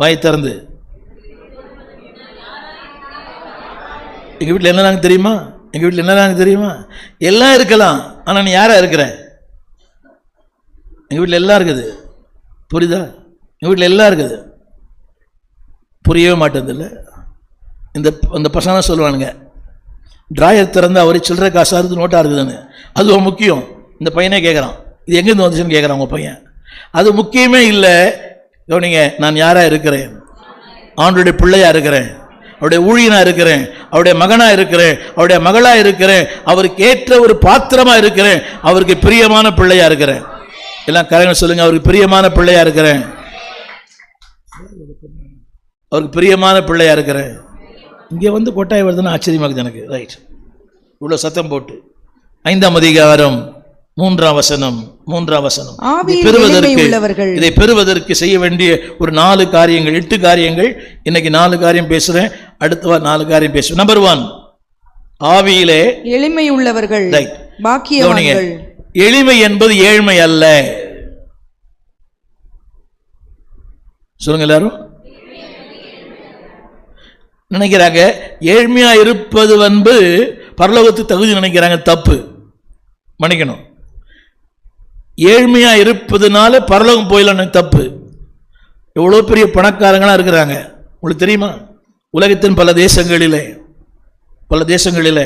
வாய் திறந்து எங்க வீட்டில் என்ன தெரியுமா? எங்க வீட்டில் என்ன தெரியுமா? எல்லாம் இருக்கலாம், ஆனா நீ யாரா இருக்கிற? எங்க வீட்டில் எல்லாம் இருக்குது, புரியுதா? எங்க வீட்டில் எல்லாம் இருக்குது, புரியவே மாட்டேதில்லை. இந்த பசங்க தான் சொல்லுவானுங்க, டிராயர் திறந்து அவர் சில்லறை காசாக இருந்து நோட்டாக இருக்குதுன்னு. அது முக்கியம். இந்த பையனே கேட்குறான், இது எங்கேருந்து வந்துச்சுன்னு கேட்குறான் உங்கள் பையன். அது முக்கியமே இல்லை. கவனிங்க, நான் யாராக இருக்கிறேன்? ஆண்டோடைய பிள்ளையாக இருக்கிறேன், அவருடைய ஊழியனாக இருக்கிறேன், அவருடைய மகனாக இருக்கிறேன், அவருடைய மகளாக இருக்கிறேன், அவருக்கு ஏற்ற ஒரு பாத்திரமாக இருக்கிறேன், அவருக்கு பிரியமான பிள்ளையாக இருக்கிறேன். எல்லாம் கரெக்டாக சொல்லுங்கள், அவருக்கு பிரியமான பிள்ளையாக இருக்கிறேன், அவருக்கு பிரியமான பிள்ளையாக இருக்கிறேன். இங்கே வந்து கொட்டாய் வருதுன்னு ஆச்சரியமாகுது எனக்கு. ரைட், இவ்வளோ சத்தம் போட்டு 5ஆம் அதிகாரம் 3ஆம் வசனம். இதை பெறுவதற்கு செய்ய வேண்டிய ஒரு 4 காரியங்கள், 8 காரியங்கள். இன்னைக்கு 4 காரியம் பேசுறேன், அடுத்த 4 காரியம் பேசுவேன். நம்பர் 1, ஆவியிலே எளிமை உள்ளவர்கள் பாக்கியவான்கள். எளிமை என்பது ஏழ்மை அல்ல. சொல்லுங்க எல்லாரும். நினைக்கிறாங்க ஏழ்மையா இருப்பது பரலோகத்துக்கு தகுதி நினைக்கிறாங்க. தப்பு, மன்னிக்கணும். ஏழ்மையா இருப்பதுனால பரலோகம் போயிடலாம், தப்பு. எவ்வளோ பெரிய பணக்காரங்களா இருக்கிறாங்க உங்களுக்கு தெரியுமா? உலகத்தின் பல தேசங்களில்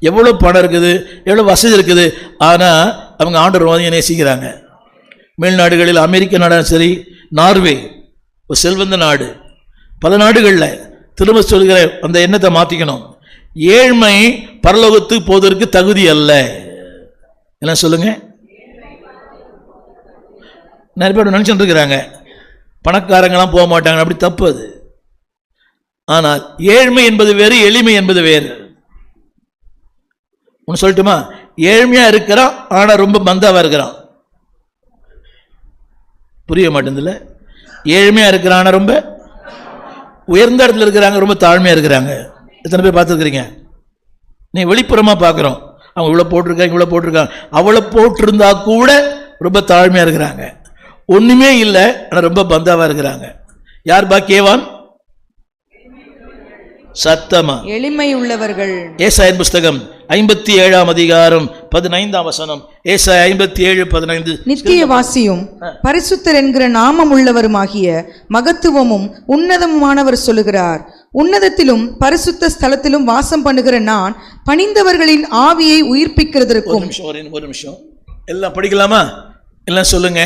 எவ்வளோ பணம் இருக்குது, எவ்வளோ வசதி இருக்குது, ஆனால் அவங்க ஆண்டவரை நேசிக்கிறாங்க. மேல்நாடுகளில் அமெரிக்க நாடாக சரி, நார்வே ஒரு செல்வந்த நாடு, பல நாடுகளில் திரும்ப சொல்கிற அந்த எண்ணத்தை மாற்றிக்கணும். ஏழ்மை பரலோகத்துக்கு போவதற்கு தகுதி அல்ல. என்ன சொல்லுங்க? நிறைய பேர் நினைச்சுட்டு இருக்கிறாங்க பணக்காரங்களாம் போக மாட்டாங்க, அப்படி தப்பு அது. ஆனால் ஏழ்மை என்பது வேறு, எளிமை என்பது வேறு. ஒன்று சொல்லட்டுமா? ஏழ்மையா இருக்கிறான், ஆனா ரொம்ப மந்தாவா இருக்கிறான். புரிய மாட்டேங்குதுல்ல? ஏழ்மையா இருக்கிறான், ஆனா ரொம்ப உயர்ந்த இடத்துல இருக்கிறாங்க, ரொம்ப தாழ்மையா இருக்கிறாங்க. எத்தனை பேர் பார்த்துருக்கிறீங்க? நீ வெளிப்புறமா பார்க்குறோம், அவங்க இவ்வளோ போட்டிருக்காங்க, அவ்வளோ போட்டிருந்தா கூட ரொம்ப தாழ்மையா இருக்கிறாங்க. ஒண்ணுமே இல்லை, ஆனால் ரொம்ப பந்தாவா இருக்கிறாங்க. யார் பாக்கியவான்? சத்தமா எளிமை உள்ளவர்கள். ஏசாயின் புஸ்தகம் 57ஆம் அதிகாரம் 15ஆம் வசனம். ஏசாயா 57:15. நித்தியவாசியும் பரிசுத்தர் என்கிற நாமம் உள்ளவருமாகிய மகத்துவமும் உன்னதமுமானவர் சொல்லுகிறார், உன்னதத்திலும் பரிசுத்த ஸ்தலத்திலும் வாசம் பண்ணுகிற நான் பணிந்தவர்களின் ஆவியை உயிர்ப்பிக்கிறதற்கும். ஒரு நிமிஷம், எல்லாம் படிக்கலாமா? எல்லாம் சொல்லுங்க.